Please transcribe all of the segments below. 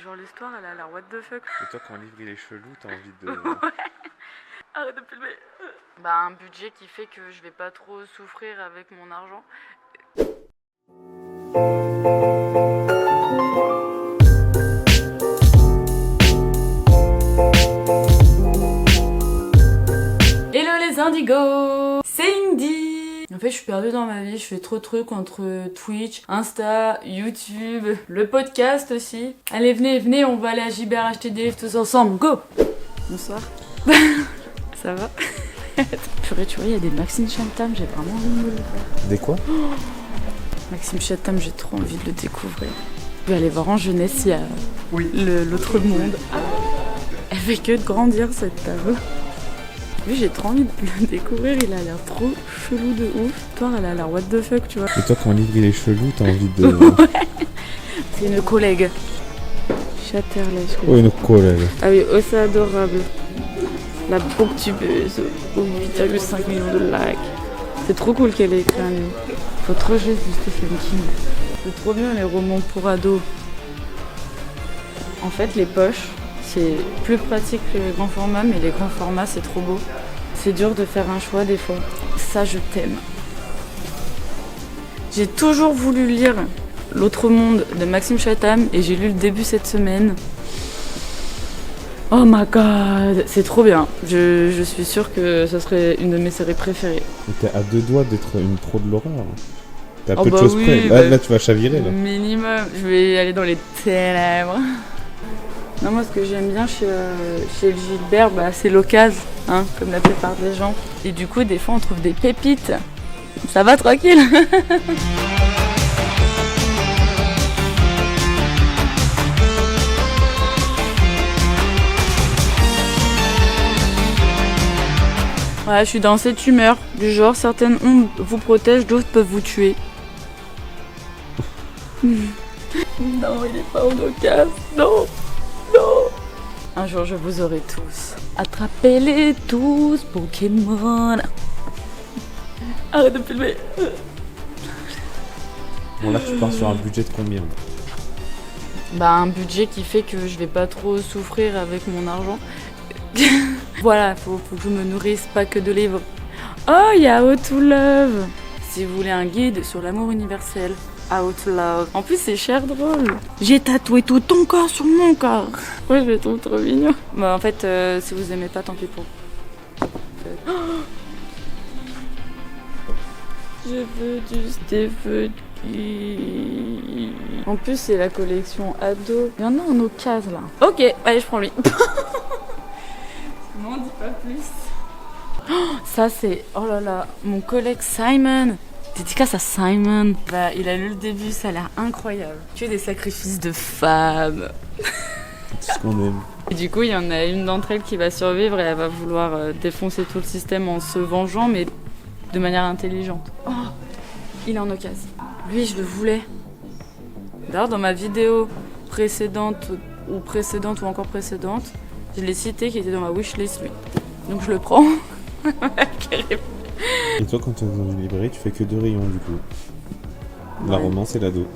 Genre l'histoire elle a l'air what the fuck. Et toi quand le livre il est chelou, t'as envie de... Ouais. Arrête de filmer. Bah un budget qui fait que je vais pas trop souffrir avec mon argent. Hello les indigos, c'est Indy. En fait je suis perdue dans ma vie, je fais trop de trucs entre Twitch, Insta, YouTube, le podcast aussi. Allez venez, on va aller à Gibert acheter des livres tous ensemble, go. Bonsoir. Ça va? Purée, tu vois, il y a des Maxime Chatham, j'ai vraiment envie de me le faire. Des quoi? Maxime Chatham, j'ai trop envie de le découvrir. Je vais aller voir en jeunesse, il y a l'autre monde. Elle fait que de grandir cette table. Lui, j'ai trop envie de le découvrir, il a l'air trop chelou de ouf. Toi, elle a l'air what the fuck, tu vois. Et toi quand le livre il est chelou, t'as envie de... Ouais. C'est une collègue. Chatterley, je crois. Oh, une collègue. Ah oui, oh, c'est adorable. La booktubeuse aux 8,5 millions de likes. C'est trop cool qu'elle ait écrit un livre. Faut trop jouer du Stephen King. C'est trop bien les romans pour ados. En fait, les poches, c'est plus pratique que les grands formats, mais les grands formats, c'est trop beau. C'est dur de faire un choix des fois. Ça, je t'aime. J'ai toujours voulu lire L'autre monde de Maxime Chatham et j'ai lu le début cette semaine. Oh my god, c'est trop bien. Je suis sûre que ça serait une de mes séries préférées. T'es à deux doigts d'être une pro de l'horreur. T'as Oh peu de bah choses oui, près. bah, Là, tu vas chavirer là. Minimum, je vais aller dans les ténèbres. Non, moi ce que j'aime bien chez le Gilbert, bah, c'est l'occasion, hein, comme la plupart des gens. Et du coup, des fois, on trouve des pépites. Ça va tranquille. Ouais, je suis dans cette humeur, du genre certaines ondes vous protègent, d'autres peuvent vous tuer. Non, il est pas en occasion, non, non. Un jour je vous aurai tous. Attrapez-les tous, Pokémon. Arrête de filmer. Bon là tu pars sur un budget de combien? Bah un budget qui fait que je vais pas trop souffrir avec mon argent. Voilà, faut que je me nourrisse pas que de livres. Oh, il y a How to Love. Si vous voulez un guide sur l'amour universel, How to Love. En plus, c'est cher drôle. J'ai tatoué tout ton corps sur mon corps. Ouais, je le trouve trop mignon. Bah, en fait, si vous aimez pas, tant pis pour. Oh, je veux du Stephen King. En plus, c'est la collection ado. Il y en a en occasion là. Ok, allez, je prends lui. M'en dis pas plus. Oh, ça c'est, oh là là, mon collègue Simon. Dédicace à Simon. Bah, il a lu le début, ça a l'air incroyable. Que des sacrifices de femmes. C'est ce qu'on aime. Et du coup, il y en a une d'entre elles qui va survivre et elle va vouloir défoncer tout le système en se vengeant, mais de manière intelligente. Oh, il est en occasion. Lui, je le voulais. D'ailleurs, dans ma vidéo précédente ou encore précédente, je l'ai cité qui était dans ma wishlist, lui. Donc je le prends. Et toi quand tu es dans une librairie, tu fais que deux rayons du coup. La romance et l'ado.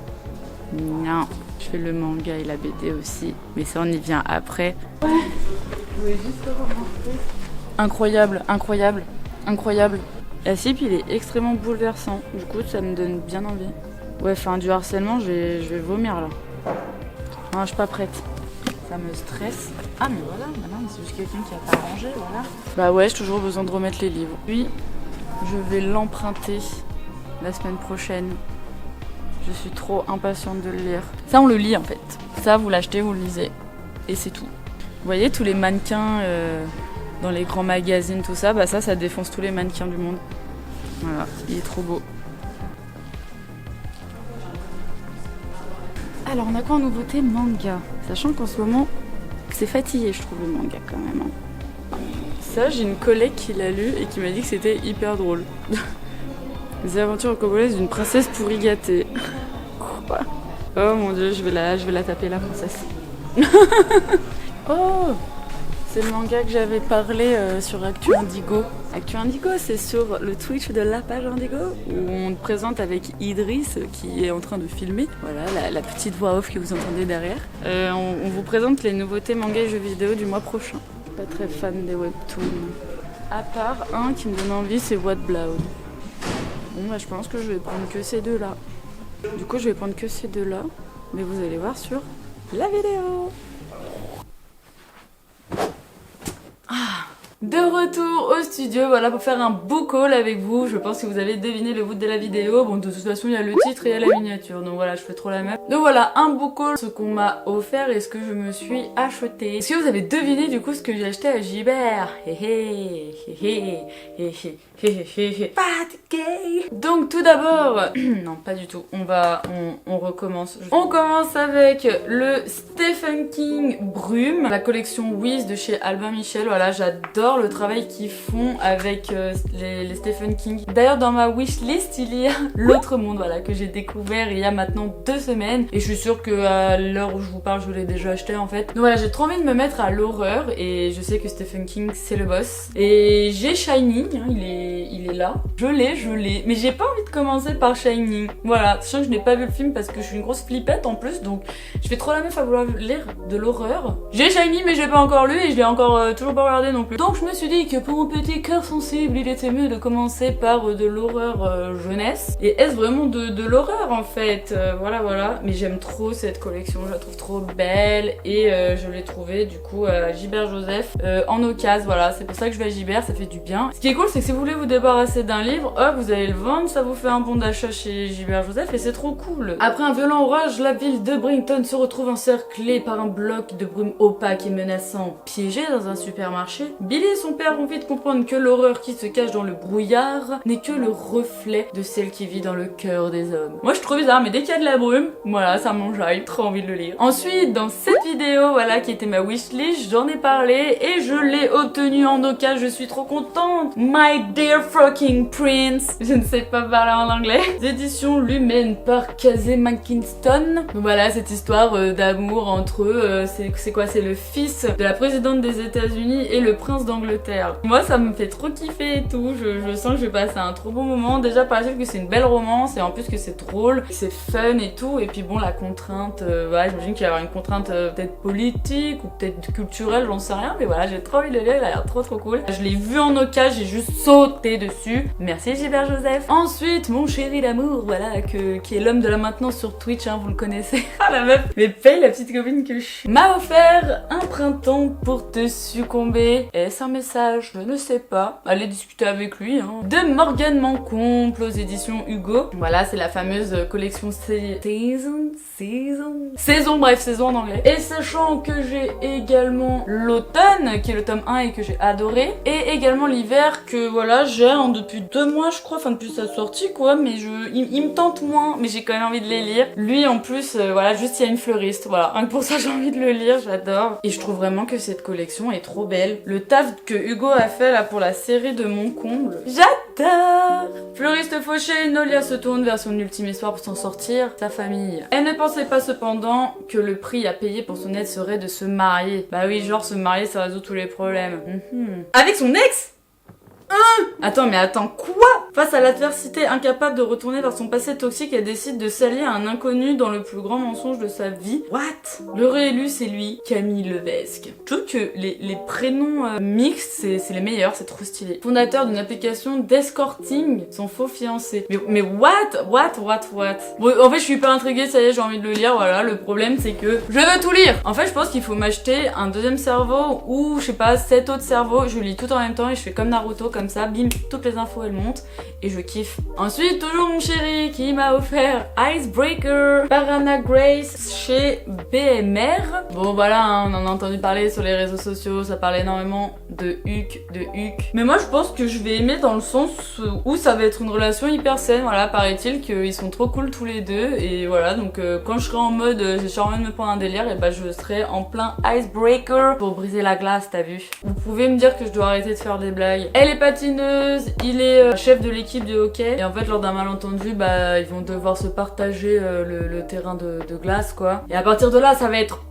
Non, je fais le manga et la BD aussi. Mais ça, on y vient après. Ouais, je voulais juste remarquer. Incroyable, incroyable, incroyable. La cible, il est extrêmement bouleversant. Du coup, ça me donne bien envie. Ouais, enfin, du harcèlement, je vais vomir là. Non, je suis pas prête. Ça me stresse. Ah mais voilà, maintenant c'est juste quelqu'un qui a pas rangé, voilà. Bah ouais, j'ai toujours besoin de remettre les livres. Puis, je vais l'emprunter la semaine prochaine. Je suis trop impatiente de le lire. Ça, on le lit en fait. Ça, vous l'achetez, vous le lisez. Et c'est tout. Vous voyez tous les mannequins dans les grands magazines, tout ça, bah ça défonce tous les mannequins du monde. Voilà, il est trop beau. Alors, on a quoi en nouveauté? Manga. Sachant qu'en ce moment, c'est fatigué, je trouve, le manga quand même. Ça, j'ai une collègue qui l'a lu et qui m'a dit que c'était hyper drôle. Les aventures congolaises d'une princesse pourri gâtée. Quoi? Oh mon dieu, je vais la taper, la princesse. Oh, C'est le manga que j'avais parlé sur Actu Indigo. Actu Indigo, c'est sur le Twitch de la page Indigo où on te présente avec Idriss qui est en train de filmer. Voilà, la petite voix off que vous entendez derrière. On vous présente les nouveautés manga et jeux vidéo du mois prochain. Pas très fan des webtoons. À part un qui me donne envie, c'est What Blood. Bon, bah, je pense que je vais prendre que ces deux-là. Du coup, je vais prendre que ces deux-là. Mais vous allez voir sur la vidéo. De retour au studio, voilà, pour faire un book haul avec vous. Je pense que vous avez deviné le bout de la vidéo. Bon, de toute façon, il y a le titre et il y a la miniature. Donc voilà, je fais trop la meuf. Donc voilà, un book haul, ce qu'on m'a offert et ce que je me suis acheté. Est-ce que vous avez deviné du coup ce que j'ai acheté à Gibert? Fatigué. Donc tout d'abord, non pas du tout, on recommence. On commence avec le Stephen King Brume, la collection Wiz de chez Albin Michel. Voilà, j'adore le travail qu'ils font avec les Stephen King. D'ailleurs dans ma wishlist il y a L'autre monde, voilà, que j'ai découvert il y a maintenant 2 semaines et je suis sûre que à l'heure où je vous parle je l'ai déjà acheté en fait. Donc voilà, j'ai trop envie de me mettre à l'horreur et je sais que Stephen King c'est le boss. Et j'ai Shining, hein, il est là. Je l'ai, mais j'ai pas envie de commencer par Shining. Voilà, sachant que je n'ai pas vu le film parce que je suis une grosse flippette en plus, donc je fais trop la meuf à vouloir lire de l'horreur. J'ai Shining mais je l'ai pas encore lu et je l'ai encore toujours pas regardé non plus. Donc je me suis dit que pour un petit cœur sensible, il était mieux de commencer par de l'horreur jeunesse. Et est-ce vraiment de l'horreur en fait, voilà. Mais j'aime trop cette collection, je la trouve trop belle et je l'ai trouvée du coup à Gibert Joseph en occasion. Voilà, c'est pour ça que je vais à Gibert, ça fait du bien. Ce qui est cool, c'est que si vous voulez vous débarrasser d'un livre, hop, vous allez le vendre, ça vous fait un bon d'achat chez Gibert Joseph et c'est trop cool. Après un violent orage, la ville de Brington se retrouve encerclée par un bloc de brume opaque et menaçant. Piégé dans un supermarché, Billy et son père ont vite comprendre que l'horreur qui se cache dans le brouillard n'est que le reflet de celle qui vit dans le cœur des hommes. Moi je trouve bizarre, mais dès qu'il y a de la brume, voilà, ça m'enjaille, trop envie de le lire. Ensuite, dans cette vidéo, voilà, qui était ma wishlist, j'en ai parlé et je l'ai obtenu en occasion, je suis trop contente. My dear fucking prince, je ne sais pas parler en anglais. Éditions Lumen par Casey McKinston. Donc voilà, cette histoire d'amour entre eux, c'est quoi? C'est le fils de la présidente des États-Unis et le prince d'Angleterre. Moi ça me fait trop kiffer et tout, je sens que je vais passer un trop bon moment. Déjà par exemple que c'est une belle romance et en plus que c'est drôle, c'est fun et tout. Et puis bon, la contrainte, voilà, j'imagine qu'il va y avoir une contrainte peut-être politique ou peut-être culturelle, j'en sais rien. Mais voilà, j'ai trop envie de le lire, il a l'air trop cool. Je l'ai vu en occasion, j'ai juste sauté dessus. Merci Gilbert Joseph. Ensuite, mon chéri d'amour, voilà, qui est l'homme de la maintenance sur Twitch, hein, vous le connaissez. Ah la meuf, mais paye la petite copine que je suis. M'a offert un printemps pour te succomber. Est-ce un message? Je ne sais pas. Allez discuter avec lui, hein. De Morgane Mancomble aux éditions Hugo. Voilà, c'est la fameuse collection saison en anglais. Et sachant que j'ai également l'automne, qui est le tome 1 et que j'ai adoré, et également l'hiver que voilà, j'ai depuis 2 mois je crois, enfin depuis sa sortie quoi, mais il me tente moins, mais j'ai quand même envie de les lire. Lui en plus, voilà, juste il y a une fleuriste, voilà, rien que pour ça j'ai envie de le lire, j'adore. Et je trouve vraiment que cette collection est trop belle. Le taf que Hugo a fait là pour la série de Mon Comble, j'adore. Fleuriste fauchée, Nolia se tourne vers son ultime espoir pour s'en sortir, sa famille. Elle ne pensait pas cependant que le prix à payer pour son aide serait de se marier. Bah oui, genre se marier ça résout tous les problèmes. Avec son ex? Attends, quoi? Face à l'adversité, incapable de retourner vers son passé toxique, elle décide de s'allier à un inconnu dans le plus grand mensonge de sa vie. What? Le réélu, c'est lui, Camille Levesque. Je trouve que les prénoms mixtes, c'est les meilleurs, c'est trop stylé. Fondateur d'une application d'escorting, son faux fiancé. Mais what? Bon, en fait, je suis pas intriguée, ça y est, j'ai envie de le lire, voilà. Le problème, c'est que je veux tout lire. En fait, je pense qu'il faut m'acheter un deuxième cerveau ou, je sais pas, 7 autres cerveaux. Je lis tout en même temps et je fais comme Naruto, comme ça, bim, toutes les infos elles montent et je kiffe. Ensuite, toujours mon chéri qui m'a offert Icebreaker par Anna Grace chez BMR. Bon voilà, hein, on en a entendu parler sur les réseaux sociaux, ça parle énormément de Huck. Mais moi je pense que je vais aimer dans le sens où ça va être une relation hyper saine, voilà, paraît-il qu'ils sont trop cool tous les deux et voilà, donc quand je serai en mode j'ai envie de me prendre un délire, et bah je serai en plein Icebreaker pour briser la glace, t'as vu. Vous pouvez me dire que je dois arrêter de faire des blagues. Elle est patineuse, il est chef de l'équipe de hockey et en fait lors d'un malentendu bah ils vont devoir se partager le terrain de glace quoi. Et à partir de là ça va être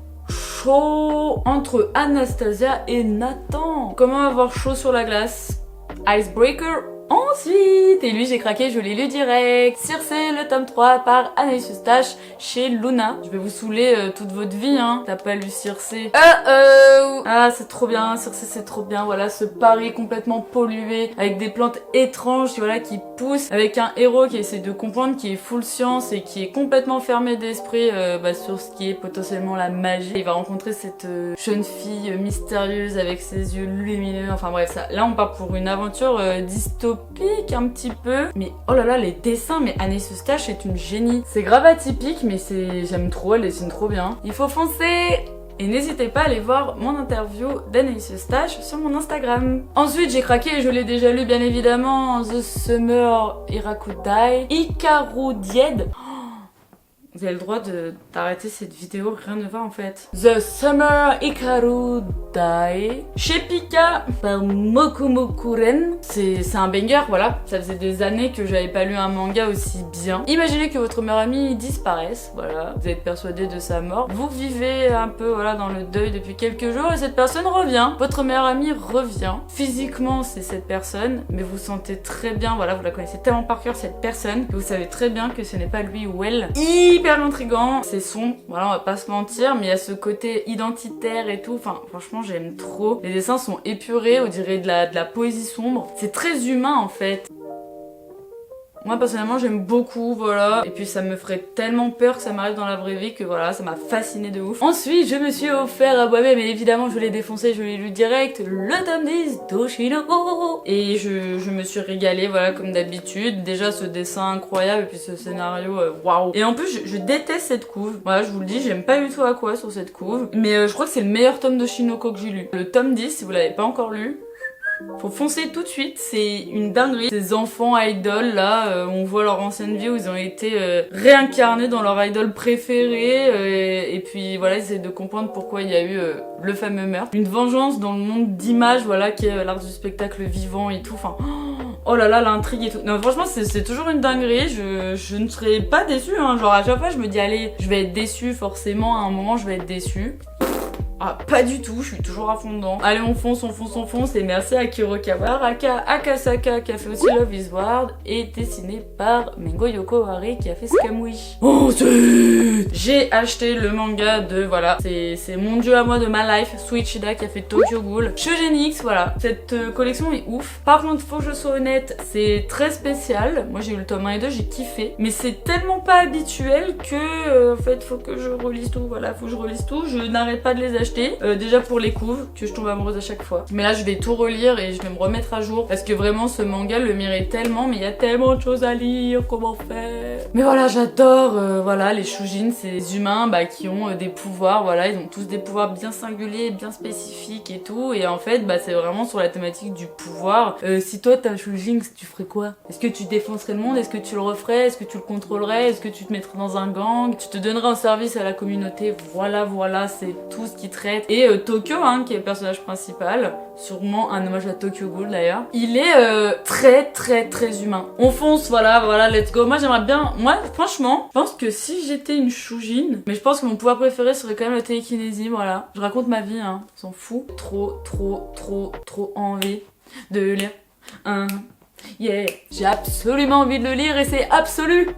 chaud entre Anastasia et Nathan. Comment avoir chaud sur la glace? Icebreaker. Ensuite, et lui j'ai craqué, je l'ai lu direct. Circe, le tome 3 par Anaïs Eustache chez Luna. Je vais vous saouler toute votre vie, hein. T'as pas lu Circe? Ah, c'est trop bien, Circe c'est trop bien. Voilà, ce Paris complètement pollué, avec des plantes étranges, voilà, qui poussent, avec un héros qui essaie de comprendre, qui est full science et qui est complètement fermé d'esprit sur ce qui est potentiellement la magie. Il va rencontrer cette jeune fille mystérieuse avec ses yeux lumineux. Enfin bref, ça. Là on part pour une aventure dystopique un petit peu, mais oh là là, les dessins, mais Anaïs Eustache est une génie. C'est grave atypique, mais j'aime trop, elle dessine trop bien. Il faut foncer. Et n'hésitez pas à aller voir mon interview d'Anaïs Eustache sur mon Instagram. Ensuite, j'ai craqué et je l'ai déjà lu bien évidemment, The Summer Irakudai, Hikaru Died. Vous avez le droit d'arrêter cette vidéo, rien ne va en fait. The Summer Hikaru Dai chez Pika par Mokumokuren. C'est un banger, voilà. Ça faisait des années que j'avais pas lu un manga aussi bien. Imaginez que votre meilleur ami disparaisse, voilà. Vous êtes persuadé de sa mort. Vous vivez un peu voilà dans le deuil depuis quelques jours et cette personne revient. Votre meilleur ami revient. Physiquement, c'est cette personne, mais vous sentez très bien, voilà, vous la connaissez tellement par cœur cette personne que vous savez très bien que ce n'est pas lui ou elle. Hyper intriguant, c'est sombre, voilà, on va pas se mentir, mais il y a ce côté identitaire et tout, enfin franchement j'aime trop. Les dessins sont épurés, on dirait de la poésie sombre. C'est très humain en fait. Moi personnellement j'aime beaucoup, voilà, et puis ça me ferait tellement peur que ça m'arrive dans la vraie vie que voilà, ça m'a fasciné de ouf. Ensuite je me suis offert à moi-même, et évidemment je l'ai défoncé, je l'ai lu direct, le tome 10 d'Oshinoko. Et je me suis régalée, voilà, comme d'habitude. Déjà ce dessin incroyable, et puis ce scénario, waouh. Et en plus je déteste cette couve, voilà, je vous le dis, j'aime pas du tout à quoi sur cette couve, mais je crois que c'est le meilleur tome d'Oshinoko que j'ai lu. Le tome 10, si vous l'avez pas encore lu, faut foncer tout de suite, c'est une dinguerie. Ces enfants idoles là, on voit leur ancienne vie où ils ont été réincarnés dans leur idole préférée et puis voilà, ils essaient de comprendre pourquoi il y a eu le fameux meurtre. Une vengeance dans le monde d'images, voilà, qui est l'art du spectacle vivant et tout, enfin... Oh là là, l'intrigue et tout. Non, franchement, c'est toujours une dinguerie. Je ne serais pas déçue, hein. Genre, à chaque fois, je me dis, allez, je vais être déçue, forcément, à un moment, je vais être déçue. Ah, pas du tout, je suis toujours à fond dedans. Allez, on fonce, on fonce, on fonce. Et merci à Kurokawa Araka Akasaka qui a fait aussi Love is War et dessiné par Mengo Yokohari qui a fait Scamwish. Ensuite, j'ai acheté le manga de, voilà, c'est mon dieu à moi de ma life, Suichida qui a fait Tokyo Ghoul. Shougenix, voilà. Cette collection est ouf. Par contre, faut que je sois honnête, c'est très spécial. Moi, j'ai eu le tome 1 et 2, j'ai kiffé. Mais c'est tellement pas habituel que, en fait, faut que je relise tout. Voilà, faut que je relise tout. Je n'arrête pas de les acheter. Déjà pour les couves, que je tombe amoureuse à chaque fois. Mais là je vais tout relire et je vais me remettre à jour parce que vraiment ce manga le mérite tellement, mais il y a tellement de choses à lire, comment faire. Mais voilà, j'adore voilà, les shoujin, ces humains qui ont des pouvoirs, voilà, ils ont tous des pouvoirs bien singuliers, bien spécifiques et tout. Et en fait, c'est vraiment sur la thématique du pouvoir. Si toi t'as un shoujin, tu ferais quoi? Est-ce que tu défoncerais le monde? Est-ce que tu le referais? Est-ce que tu le contrôlerais? Est-ce que tu te mettrais dans un gang? Tu te donnerais un service à la communauté? Voilà, c'est tout ce qui traite. Et Tokyo, hein, qui est le personnage principal, sûrement un hommage à Tokyo Ghoul d'ailleurs, il est très humain. On fonce, voilà, let's go. Moi j'aimerais bien, franchement, je pense que si j'étais une shoujin, mais je pense que mon pouvoir préféré serait quand même la télékinésie, voilà. Je raconte ma vie, hein, on s'en fout. Trop envie de lire. Yeah, j'ai absolument envie de le lire et c'est absolu.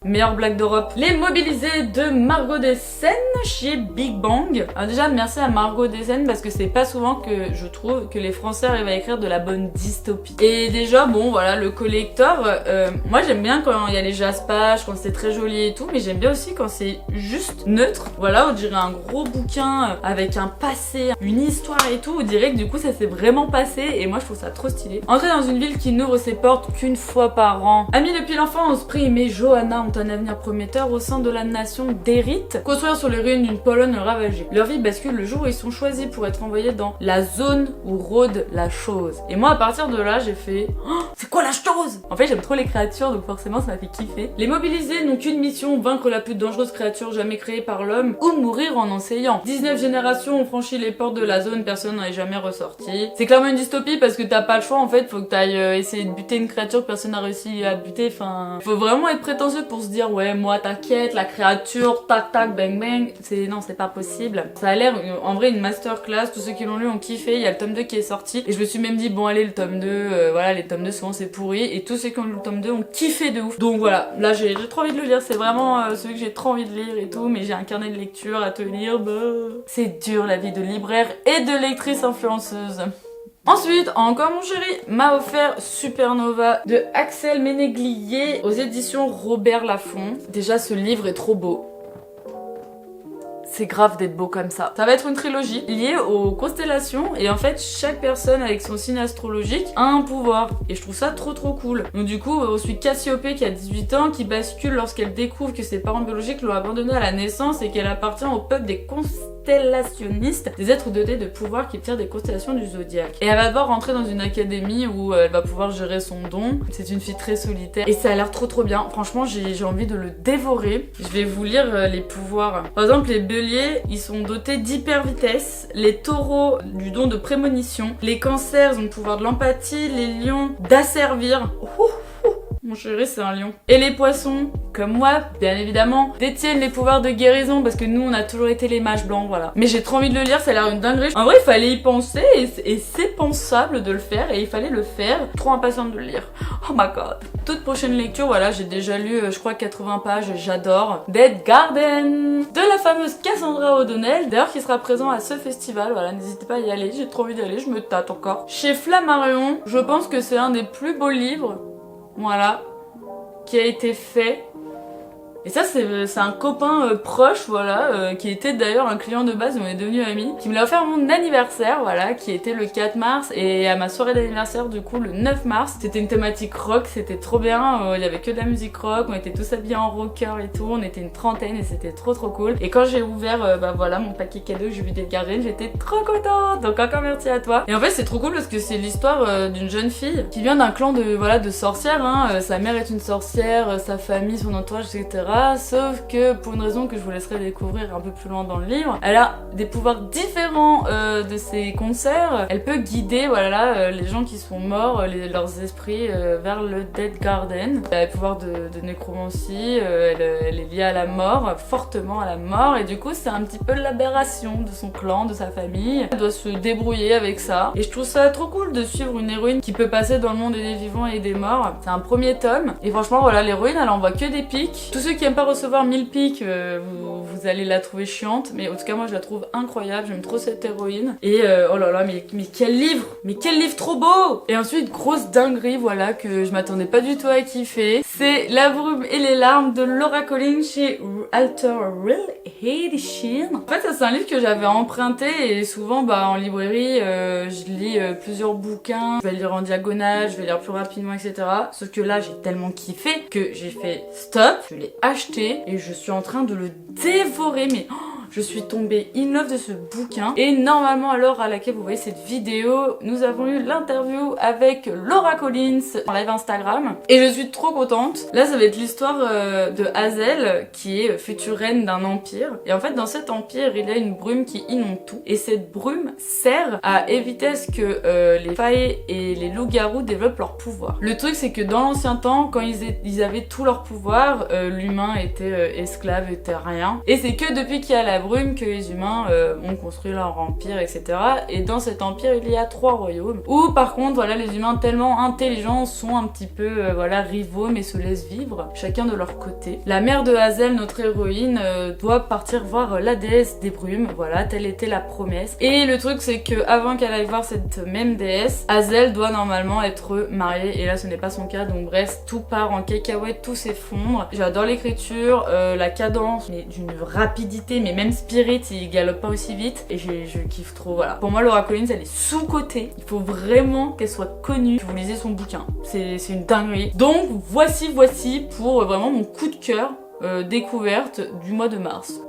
Meilleure blague d'Europe. Les mobilisés de Margot Dessen chez Big Bang. Alors déjà, merci à Margot Dessen parce que c'est pas souvent que je trouve que les Français arrivent à écrire de la bonne dystopie. Et déjà, bon, voilà, le collector, moi j'aime bien quand il y a les jaspages, quand c'est très joli et tout, mais j'aime bien aussi quand c'est juste neutre. Voilà, on dirait un gros bouquin avec un passé, une histoire et tout. On dirait que du coup ça s'est vraiment passé et moi je trouve ça trop stylé. Entrer dans une ville qui n'ouvre ses portes qu'une fois par an. Amis depuis l'enfance, Prim et Johanna ont un avenir prometteur au sein de la nation d'Érite, construire sur les ruines d'une Pologne ravagée. Leur vie bascule le jour où ils sont choisis pour être envoyés dans la zone où rôde la chose. Et moi à partir de là j'ai fait oh, c'est quoi la chose? En fait j'aime trop les créatures donc forcément ça m'a fait kiffer. Les mobilisés n'ont qu'une mission, vaincre la plus dangereuse créature jamais créée par l'homme ou mourir en enseignant. 19 générations ont franchi les portes de la zone, personne n'en est jamais ressorti. C'est clairement une dystopie parce que t'as pas le choix en fait, faut que t'ailles essayer de buter une créature que personne n'a réussi à buter, enfin... Faut vraiment être prétentieux pour se dire ouais moi t'inquiète, la créature, tac tac bang bang, non c'est pas possible. Ça a l'air en vrai une masterclass, tous ceux qui l'ont lu ont kiffé, il y a le tome 2 qui est sorti et je me suis même dit bon allez le tome 2, voilà les tomes 2 souvent c'est pourri et tous ceux qui ont lu le tome 2 ont kiffé de ouf. Donc voilà, là j'ai trop envie de le lire, c'est vraiment celui que j'ai trop envie de lire et tout, mais j'ai un carnet de lecture à tenir, bah... C'est dur la vie de libraire et de lectrice influenceuse. Ensuite, encore mon chéri m'a offert Supernova de Axel Ménéglier aux éditions Robert Laffont. Déjà ce livre est trop beau. C'est grave d'être beau comme ça. Ça va être une trilogie liée aux constellations et en fait chaque personne avec son signe astrologique a un pouvoir et je trouve ça trop cool. Donc du coup on suit Cassiopée qui a 18 ans qui bascule lorsqu'elle découvre que ses parents biologiques l'ont abandonnée à la naissance et qu'elle appartient au peuple des constellationnistes, des êtres dotés de pouvoirs qui tirent des constellations du zodiaque. Et elle va devoir rentrer dans une académie où elle va pouvoir gérer son don. C'est une fille très solitaire et ça a l'air trop bien. Franchement j'ai envie de le dévorer. Je vais vous lire les pouvoirs. Par exemple les béliers, ils sont dotés d'hyper vitesse, les taureaux du don de prémonition, les cancers ont le pouvoir de l'empathie, les lions d'asservir. Mon chéri c'est un lion. Et les poissons, comme moi, bien évidemment, détiennent les pouvoirs de guérison parce que nous on a toujours été les mages blancs, voilà. Mais j'ai trop envie de le lire, ça a l'air une dinguerie. En vrai il fallait y penser et c'est pensable de le faire et il fallait le faire. Trop impatiente de le lire. Oh my god. Toute prochaine lecture, voilà, j'ai déjà lu je crois 80 pages, j'adore. Dead Garden de la fameuse Cassandra O'Donnell, d'ailleurs qui sera présent à ce festival, voilà, n'hésitez pas à y aller, j'ai trop envie d'y aller, je me tâte encore. Chez Flammarion, je pense que c'est un des plus beaux livres, voilà, qui a été fait. Et ça c'est un copain proche, voilà, qui était d'ailleurs un client de base, on est devenus amis, qui me l'a offert à mon anniversaire, voilà, qui était le 4 mars, et à ma soirée d'anniversaire du coup le 9 mars. C'était une thématique rock, c'était trop bien, il y avait que de la musique rock, on était tous habillés en rocker et tout, on était une trentaine et c'était trop cool. Et quand j'ai ouvert, bah voilà, mon paquet cadeau que j'ai vu Dead Garden, j'étais trop contente, donc encore merci à toi. Et en fait c'est trop cool parce que c'est l'histoire d'une jeune fille qui vient d'un clan de, voilà, de sorcières, hein. Sa mère est une sorcière, sa famille, son entourage, etc. Sauf que pour une raison que je vous laisserai découvrir un peu plus loin dans le livre, elle a des pouvoirs différents de ses concerts. Elle peut guider, voilà, les gens qui sont morts, leurs esprits vers le Dead Garden. Elle a des pouvoirs de nécromancie, elle est liée à la mort, fortement à la mort, et du coup c'est un petit peu l'aberration de son clan, de sa famille. Elle doit se débrouiller avec ça, et je trouve ça trop cool de suivre une héroïne qui peut passer dans le monde des vivants et des morts. C'est un premier tome, et franchement voilà, l'héroïne elle envoie que des pics. Tous ceux qui aiment pas recevoir 1000 pics, vous allez la trouver chiante, mais en tout cas moi je la trouve incroyable, j'aime trop cette héroïne. Et oh là là, mais quel livre, trop beau. Et ensuite grosse dinguerie, voilà, que je m'attendais pas du tout à kiffer, c'est La brume et les larmes de Laura Collins chez Alter Real Edition. En fait ça c'est un livre que j'avais emprunté et souvent bah en librairie je lis plusieurs bouquins, je vais lire en diagonale, je vais lire plus rapidement, etc. Sauf que là j'ai tellement kiffé que j'ai fait stop, je l'ai acheté et je suis en train de le dévorer, mais je suis tombée in love de ce bouquin. Et normalement à l'heure à laquelle vous voyez cette vidéo, nous avons eu l'interview avec Laura Collins en live Instagram et je suis trop contente. Là ça va être l'histoire de Hazel qui est future reine d'un empire, et en fait dans cet empire il y a une brume qui inonde tout, et cette brume sert à éviter à ce que les failles et les loups-garous développent leur pouvoir. Le truc c'est que dans l'ancien temps, quand ils avaient tout leur pouvoir, l'humain était esclave, était rien, et c'est que depuis qu'il y a la brume que les humains ont construit leur empire, etc. Et dans cet empire il y a 3 royaumes où par contre voilà, les humains tellement intelligents sont un petit peu voilà, rivaux mais se laissent vivre chacun de leur côté. La mère de Hazel, notre héroïne, doit partir voir la déesse des brumes, voilà, telle était la promesse. Et le truc c'est que avant qu'elle aille voir cette même déesse, Hazel doit normalement être mariée, et là ce n'est pas son cas, donc bref, tout part en cacahuète, tout s'effondre. J'adore l'écriture, la cadence, mais d'une rapidité, mais même Spirit il galope pas aussi vite, et je kiffe trop, voilà. Pour moi Laura Collins elle est sous-cotée, il faut vraiment qu'elle soit connue, que vous lisez son bouquin, c'est une dinguerie. Donc voici pour vraiment mon coup de cœur découverte du mois de mars.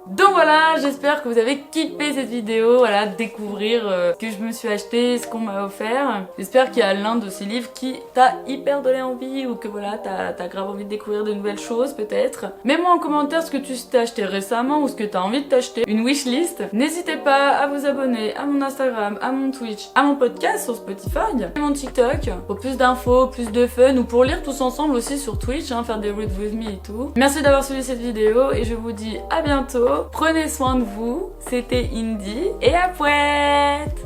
Donc voilà, j'espère que vous avez kiffé cette vidéo, voilà, découvrir ce que je me suis acheté, ce qu'on m'a offert. J'espère qu'il y a l'un de ces livres qui t'a hyper donné envie ou que voilà, t'as grave envie de découvrir de nouvelles choses peut-être. Mets-moi en commentaire ce que tu t'es acheté récemment ou ce que t'as envie de t'acheter, une wishlist. N'hésitez pas à vous abonner à mon Instagram, à mon Twitch, à mon podcast sur Spotify, à mon TikTok pour plus d'infos, plus de fun ou pour lire tous ensemble aussi sur Twitch, hein, faire des reads with me et tout. Merci d'avoir suivi cette vidéo et je vous dis à bientôt. Prenez soin de vous, c'était Indy et à pouette.